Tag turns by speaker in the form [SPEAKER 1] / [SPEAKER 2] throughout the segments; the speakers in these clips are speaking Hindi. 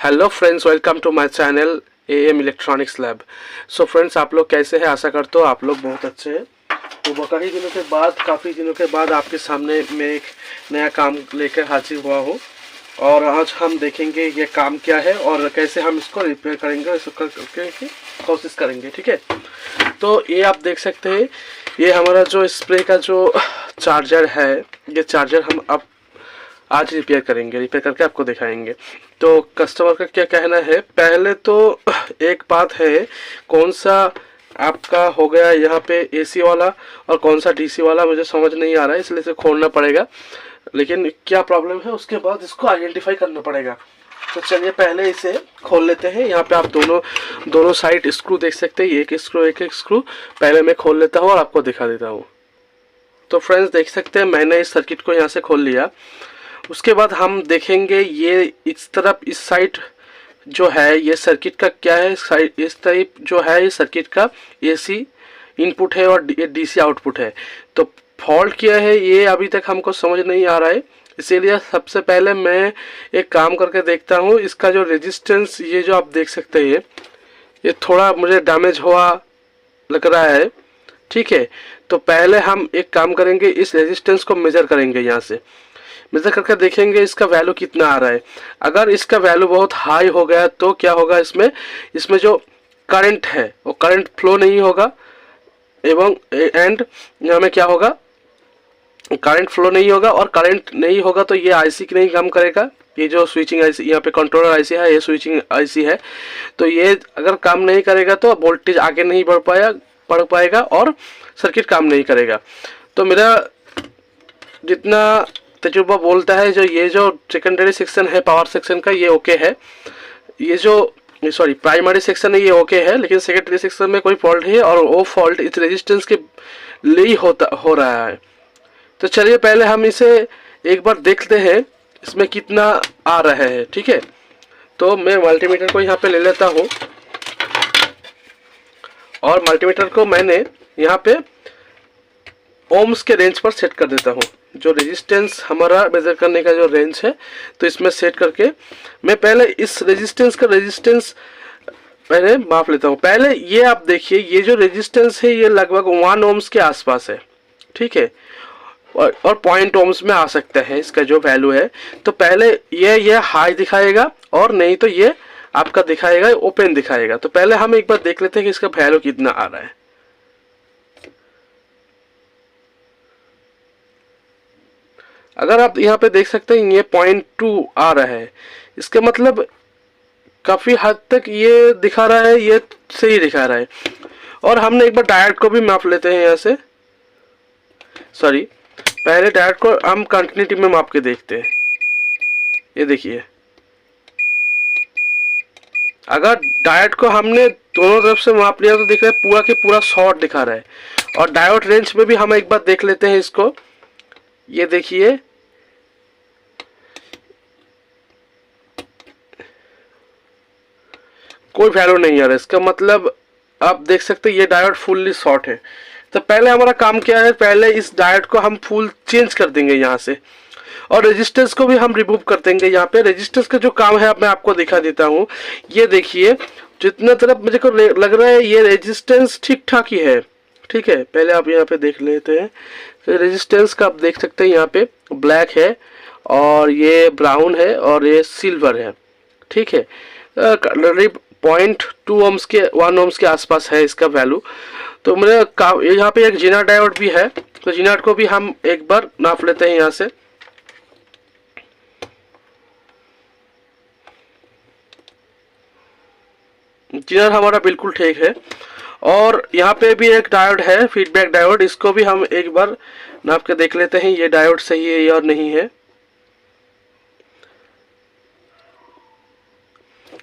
[SPEAKER 1] Hello friends, welcome to my channel AM electronics lab. So friends, आप लोग कैसे हैं? आशा करता हूँ आप लोग बहुत अच्छे हैं। तो काफ़ी दिनों के बाद आपके सामने मैं एक नया काम लेकर हाजिर हुआ हूँ और आज हम देखेंगे ये काम क्या है और कैसे हम इसको रिपेयर करेंगे, इसको करके कोशिश करेंगे। ठीक है, तो ये आप देख सकते हैं, ये हमारा जो स्प्रे का जो चार्जर है, ये चार्जर हम अब आज रिपेयर करेंगे, रिपेयर करके आपको दिखाएंगे। तो कस्टमर का क्या कहना है, पहले तो एक बात है, कौन सा आपका हो गया यहाँ पे एसी वाला और कौन सा डीसी वाला मुझे समझ नहीं आ रहा है, इसलिए इसे खोलना पड़ेगा। लेकिन क्या प्रॉब्लम है उसके बाद इसको आइडेंटिफाई करना पड़ेगा। तो चलिए पहले इसे खोल लेते हैं। यहाँ पे आप दोनों साइड स्क्रू देख सकते हैं, एक स्क्रू पहले मैं खोल लेता हूँ और आपको दिखा देता हूँ। तो फ्रेंड्स देख सकते हैं, मैंने इस सर्किट को यहाँ से खोल लिया। उसके बाद हम देखेंगे ये इस तरफ, इस साइड जो है ये सर्किट का क्या है, साइड इस टाइप जो है ये सर्किट का एसी इनपुट है और डीसी आउटपुट है। तो फॉल्ट क्या है ये अभी तक हमको समझ नहीं आ रहा है, इसीलिए सबसे पहले मैं एक काम करके देखता हूँ। इसका जो रेजिस्टेंस, ये जो आप देख सकते हैं, ये थोड़ा मुझे डैमेज हुआ लग रहा है। ठीक है, तो पहले हम एक काम करेंगे, इस रेजिस्टेंस को मेजर करेंगे। यहाँ से मेजर करके देखेंगे इसका वैल्यू कितना आ रहा है। अगर इसका वैल्यू बहुत हाई हो गया तो क्या होगा, इसमें जो करंट है वो करंट फ्लो नहीं होगा एवं यहाँ में क्या होगा, करंट फ्लो नहीं होगा। और करंट नहीं होगा तो ये आईसी की नहीं काम करेगा। ये जो स्विचिंग आईसी, यहाँ पे कंट्रोलर आईसी है, ये स्विचिंग आईसी है, तो ये अगर काम नहीं करेगा तो वोल्टेज आगे नहीं बढ़ पाएगा और सर्किट काम नहीं करेगा। तो मेरा जितना तजुर्बा बोलता है, ये जो सेकेंडरी सेक्शन है पावर सेक्शन का, ये ओके है। ये जो प्राइमरी सेक्शन है ये ओके है, लेकिन सेकेंडरी सेक्शन में कोई फॉल्ट है और वो फॉल्ट इस रेजिस्टेंस के लिए हो रहा है। तो चलिए पहले हम इसे एक बार देखते हैं इसमें कितना आ रहा है। ठीक है, तो मैं मल्टीमीटर को यहाँ पे ले लेता हूँ और मल्टीमीटर को मैंने यहाँ पे ओम्स के रेंज पर सेट कर देता हूँ। जो रेजिस्टेंस हमारा मेजर करने का जो रेंज है, तो इसमें सेट करके मैं पहले इस रेजिस्टेंस पहले माप लेता हूँ। पहले ये आप देखिए, ये जो रेजिस्टेंस है ये लगभग 1 ओम्स के आसपास है। ठीक है, और 0.1 ओम्स में आ सकता है इसका जो वैल्यू है। तो पहले ये हाई दिखाएगा और नहीं तो ये आपका दिखाएगा ओपन दिखाएगा। तो पहले हम एक बार देख लेते हैं कि इसका वैल्यू कितना आ रहा है। अगर आप यहाँ पे देख सकते हैं ये 0.2 आ रहा है, इसका मतलब काफी हद तक ये दिखा रहा है, ये सही दिखा रहा है। और हमने एक बार डायोड को भी माप लेते हैं यहाँ से। पहले डायोड को हम कंटिन्यूटी में माप के देखते हैं। ये देखिए, अगर डायोड को हमने दोनों तरफ से माप लिया तो दिख रहा है पूरा के पूरा शॉर्ट दिखा रहा है। और डायोड रेंज में भी हम एक बार देख लेते हैं इसको। ये देखिए, कोई वैल्यू नहीं आ रहा, इसका मतलब आप देख सकते हैं ये डायोड फुल्ली शॉर्ट है। तो पहले हमारा काम क्या है, पहले इस डायोड को हम फुल चेंज कर देंगे यहाँ से और रेजिस्टेंस को भी हम रिमूव कर देंगे। यहाँ पे रेजिस्टेंस का जो काम है मैं आपको दिखा देता हूँ। ये देखिए, जितना तरफ मुझे को लग रहा है ये रेजिस्टेंस ठीक ठाक ही है। ठीक है, पहले आप यहाँ पे देख लेते हैं। तो रेजिस्टेंस का आप देख सकते हैं, यहाँ पे ब्लैक है और ये ब्राउन है और ये सिल्वर है। ठीक है, 0.2 ओम्स के 1 ओम्स के आसपास है इसका वैल्यू। तो मेरे यहाँ पे एक जीना डायोड भी है, तो जीना को भी हम एक बार नाप लेते हैं यहाँ से। जीना हमारा बिल्कुल ठीक है। और यहाँ पे भी एक डायोड है, फीडबैक डायोड, इसको भी हम एक बार नाप के देख लेते हैं ये डायोड सही है या नहीं है।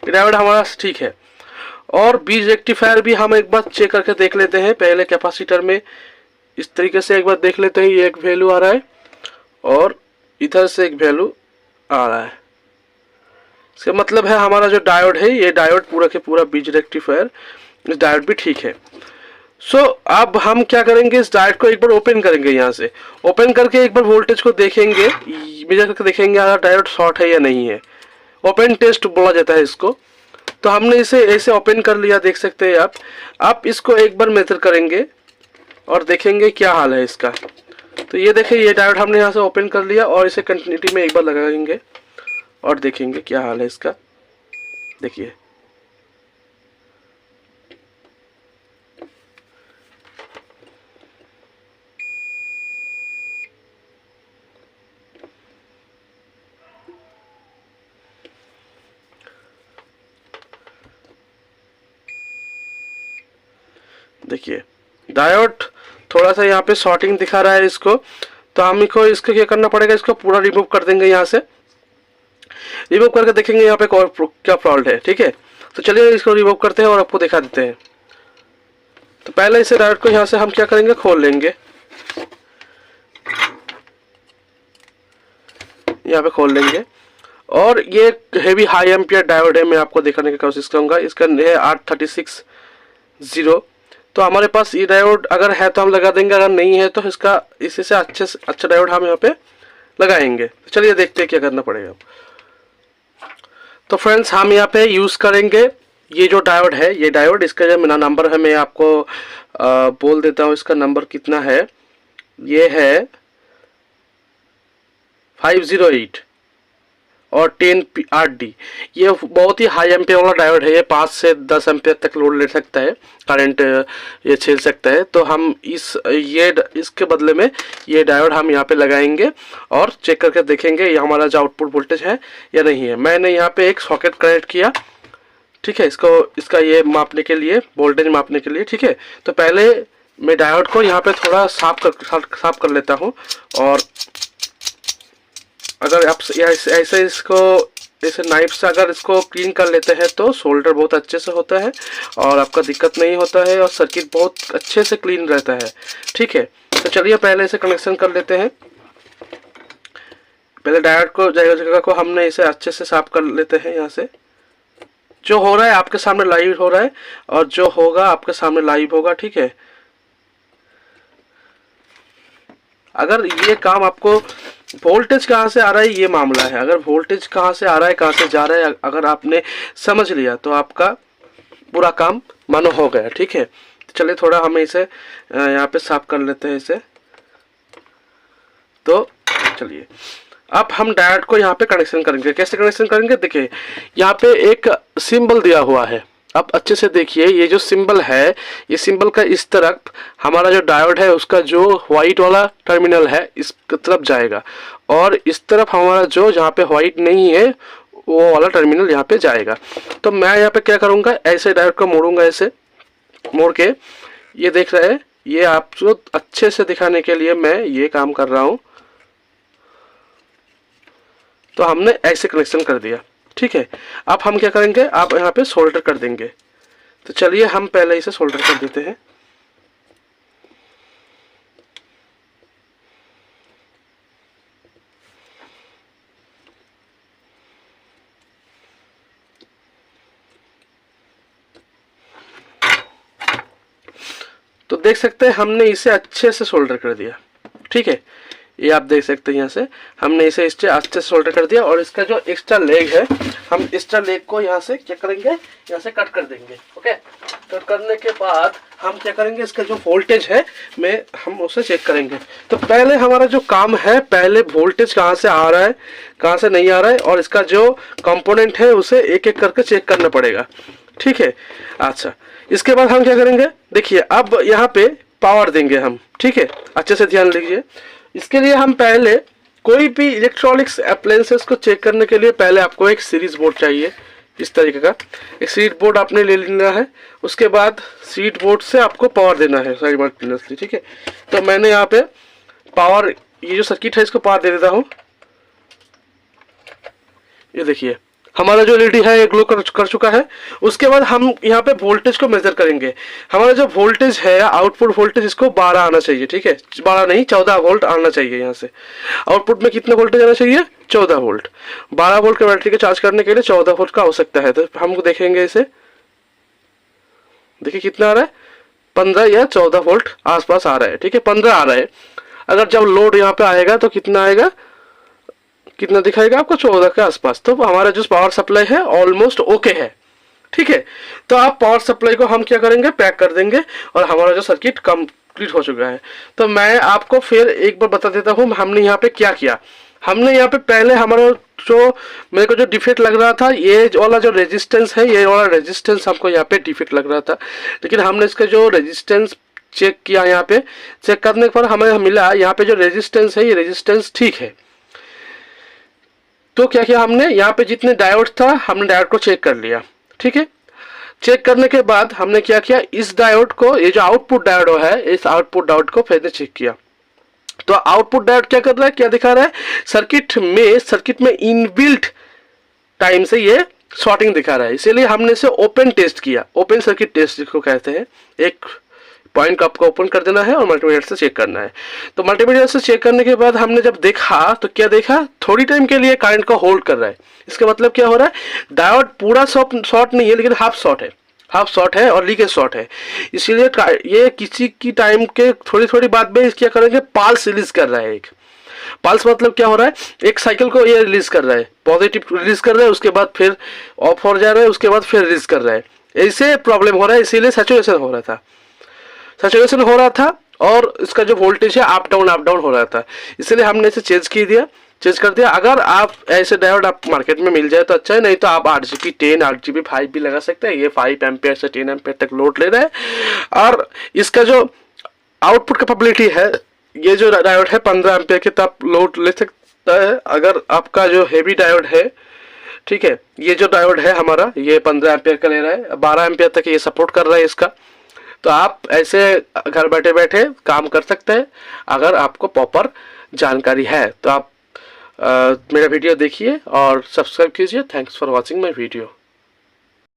[SPEAKER 1] डायोड हमारा ठीक है। और बीज रेक्टिफायर भी हम एक बार चेक करके देख लेते हैं। पहले कैपेसिटर में इस तरीके से एक बार देख लेते हैं, ये एक वैल्यू आ रहा है और इधर से एक वैल्यू आ रहा है। इसका मतलब है हमारा जो डायोड है, ये डायोड पूरा के पूरा बीज रेक्टिफायर, इस डायोड भी ठीक है। अब हम क्या करेंगे, इस डायोड को एक बार ओपन करेंगे। यहाँ से ओपन करके एक बार वोल्टेज को देखेंगे, मेजर करके देखेंगे अगर डायोड शॉर्ट है या नहीं है। ओपन टेस्ट बोला जाता है इसको। तो हमने इसे ऐसे ओपन कर लिया, देख सकते हैं आप इसको एक बार मेजर करेंगे और देखेंगे क्या हाल है इसका। तो ये देखिए, ये डायोड हमने यहाँ से ओपन कर लिया और इसे कंटिन्यूटी में एक बार लगाएंगे और देखेंगे क्या हाल है इसका। देखिए देखिए डायोड थोड़ा सा यहाँ पे शॉर्टिंग दिखा रहा है इसको। तो हम इसको क्या करना पड़ेगा, इसको पूरा रिमूव कर देंगे। यहाँ से रिमूव करके देखेंगे यहाँ पे क्या फॉल्ट है। ठीक है, तो चलिए इसको रिमूव करते हैं और आपको दिखा देते हैं। तो पहले इसे डायोड को यहाँ से हम क्या करेंगे, खोल लेंगे। यहाँ पे खोल लेंगे और ये हेवी हाई एम्पियर डायोड है। मैं आपको दिखाने की कोशिश करूंगा। इसका है 8360। तो हमारे पास ये डायोड अगर है तो हम लगा देंगे, अगर नहीं है तो इसका इसी से अच्छा डायोड हम यहाँ पे लगाएंगे। तो चलिए देखते हैं क्या करना पड़ेगा। तो फ्रेंड्स, हम यहाँ पे यूज करेंगे ये जो डायोड है, ये डायोड, इसका जो मेरा नंबर है मैं आपको बोल देता हूँ। इसका नंबर कितना है, ये है 508 और 10RD। ये बहुत ही हाई एम्पियर वाला डायोड है। ये 5 से 10 एम्पियर तक लोड ले सकता है, करंट ये झेल सकता है। तो हम इसके बदले में ये डायोड हम यहाँ पे लगाएंगे और चेक करके देखेंगे ये हमारा जो आउटपुट वोल्टेज है या नहीं है। मैंने यहाँ पे एक सॉकेट कनेक्ट किया, ठीक है, इसका ये मापने के लिए, वोल्टेज मापने के लिए। ठीक है, तो पहले मैं डायोड को यहाँ पे थोड़ा साफ कर लेता हूँ। और अगर आप ऐसे इसको ऐसे नाइफ से अगर इसको क्लीन कर लेते हैं तो सोल्डर बहुत अच्छे से होता है और आपका दिक्कत नहीं होता है और सर्किट बहुत अच्छे से क्लीन रहता है। ठीक है, तो चलिए पहले इसे कनेक्शन कर लेते हैं। पहले डायोड को जगह को हमने इसे अच्छे से साफ कर लेते हैं। यहाँ से जो हो रहा है आपके सामने लाइव हो रहा है और जो होगा आपके सामने लाइव होगा। ठीक है, अगर ये काम आपको वोल्टेज कहाँ से आ रहा है ये मामला है। अगर वोल्टेज कहाँ से आ रहा है, कहाँ से जा रहा है, अगर आपने समझ लिया तो आपका पूरा काम मानो हो गया। ठीक है, तो चलिए थोड़ा हम इसे यहाँ पे साफ कर लेते हैं इसे। तो चलिए अब हम डायोड को यहाँ पे कनेक्शन करेंगे। कैसे कनेक्शन करेंगे, देखिए यहाँ पे एक सिंबल दिया हुआ है। अब अच्छे से देखिए, ये जो सिंबल है, ये सिंबल का इस तरफ हमारा जो डायोड है उसका जो व्हाइट वाला टर्मिनल है इस तरफ जाएगा और इस तरफ हमारा जो जहाँ पे व्हाइट नहीं है वो वाला टर्मिनल यहाँ पे जाएगा। तो मैं यहाँ पे क्या करूँगा, ऐसे डायोड को मोड़ूंगा, ऐसे मोड़ के, ये देख रहे हैं, ये आपको अच्छे से दिखाने के लिए मैं ये काम कर रहा हूँ। तो हमने ऐसे कनेक्शन कर दिया। ठीक है, अब हम क्या करेंगे, आप यहाँ पे सोल्डर कर देंगे। तो चलिए हम पहले इसे सोल्डर कर देते हैं। तो देख सकते हैं हमने इसे अच्छे से सोल्डर कर दिया। ठीक है, ये आप देख सकते हैं यहाँ से हमने इसे अच्छे से सोल्डर कर दिया। और इसका जो एक्स्ट्रा लेग है, हम एक्स्ट्रा लेग को यहाँ से क्या करेंगे, यहाँ से कट कर देंगे। ओके, कट करने के बाद हम क्या करेंगे, इसका जो वोल्टेज है हम उसे चेक करेंगे। तो पहले हमारा जो काम है, पहले वोल्टेज कहाँ से आ रहा है, कहाँ से नहीं आ रहा है, और इसका जो कंपोनेंट है उसे एक एक करके चेक करना पड़ेगा। ठीक है, अच्छा, इसके बाद हम क्या करेंगे, देखिए अब यहाँ पे पावर देंगे हम। ठीक है, अच्छे से ध्यान लीजिए। इसके लिए हम पहले कोई भी इलेक्ट्रॉनिक्स अप्लायंसेस को चेक करने के लिए पहले आपको एक सीरीज बोर्ड चाहिए। इस तरीके का एक सीरीज बोर्ड आपने ले लेना है। उसके बाद सीरीज बोर्ड से आपको पावर देना है साइमल्टेनियसली। ठीक है, तो मैंने यहाँ पे पावर, ये जो सर्किट है इसको पावर दे देता हूँ। ये देखिए हमारा जो एलईडी है ये ग्लो कर चुका है। उसके बाद हम यहाँ पे वोल्टेज को मेजर करेंगे। हमारा जो वोल्टेज है, आउटपुट वोल्टेज, इसको 12 आना चाहिए। ठीक है, 12 नहीं 14 वोल्ट आना चाहिए। यहाँ से आउटपुट में कितना वोल्टेज आना चाहिए, 14 वोल्ट। 12 वोल्ट के बैटरी को चार्ज करने के लिए 14 वोल्ट का आवश्यकता है। तो हम देखेंगे इसे, देखिए कितना आ रहा है, 15 या 14 वोल्ट आसपास आ रहा है। ठीक है, 15 आ रहा है। अगर जब लोड यहाँ पे आएगा तो कितना आएगा, कितना दिखाएगा आपको, 14 के आसपास। तो हमारा जो पावर सप्लाई है ऑलमोस्ट ओके है, ठीक है। तो आप पावर सप्लाई को हम क्या करेंगे, पैक कर देंगे और हमारा जो सर्किट कंप्लीट हो चुका है। तो मैं आपको फिर एक बार बता देता हूँ हमने यहाँ पे क्या किया। हमने यहाँ पे पहले हमारा जो मेरे को जो डिफेक्ट लग रहा था, ये वाला जो रेजिस्टेंस है, ये वाला रेजिस्टेंस हमको यहाँ पे डिफेक्ट लग रहा था, लेकिन हमने इसका जो रेजिस्टेंस चेक किया, यहाँ पे चेक करने के बाद हमें मिला यहाँ पे जो रेजिस्टेंस है, ये रेजिस्टेंस ठीक है। तो क्या किया हमने, यहाँ पे जितने डायोड था हमने डायोड को चेक कर लिया, ठीक है। चेक करने के बाद हमने क्या किया, इस डायोड को, ये जो आउटपुट डायोड है, इस आउटपुट डायोड को फिर से चेक किया। तो आउटपुट डायोड क्या कर रहा है, क्या दिखा रहा है, सर्किट में इनबिल्ट टाइम से ये शॉर्टिंग दिखा रहा है, इसीलिए हमने इसे ओपन टेस्ट किया। ओपन सर्किट टेस्ट जिसको कहते हैं, एक पॉइंट को आपको ओपन कर देना है और मल्टीमीटर से चेक करना है। तो मल्टीमीटर से चेक करने के बाद हमने जब देखा तो क्या देखा, थोड़ी टाइम के लिए करंट को होल्ड कर रहा है। इसका मतलब क्या हो रहा है, डायोड पूरा शॉर्ट नहीं है, लेकिन हाफ शॉर्ट है और लीकेज शॉर्ट है। इसीलिए ये किसी की टाइम के थोड़ी थोड़ी बाद में क्या करेंगे, पाल्स रिलीज कर रहा है। एक पल्स मतलब क्या हो रहा है, एक साइकिल को ये रिलीज कर रहा है, पॉजिटिव रिलीज कर रहा है, उसके बाद फिर ऑफ हो जा रहा है, उसके बाद फिर रिलीज कर रहा है। ऐसे प्रॉब्लम हो रहा है, इसीलिए सैचुरेशन हो रहा था और इसका जो वोल्टेज है अप डाउन हो रहा था। इसलिए हमने इसे चेंज कर दिया। अगर आप ऐसे डायोड आप मार्केट में मिल जाए तो अच्छा है, नहीं तो आप 8GB 10, 8GB 5 भी लगा सकते हैं। ये 5 एम्पेयर से 10 एम्पेयर तक लोड ले रहा है और इसका जो आउटपुट कैपेबिलिटी है, ये जो डायोड है 15 एम्पेयर के तक लोड ले सकता है। अगर आपका जो हेवी डायोड है, ठीक है, ये जो डायोड है हमारा, ये 15 एम्पेयर का ले रहा है, 12 एम्पेयर तक ये सपोर्ट कर रहा है इसका। तो आप ऐसे घर बैठे बैठे काम कर सकते हैं अगर आपको प्रॉपर जानकारी है। तो आप मेरा वीडियो देखिए और सब्सक्राइब कीजिए। Thanks for watching my video.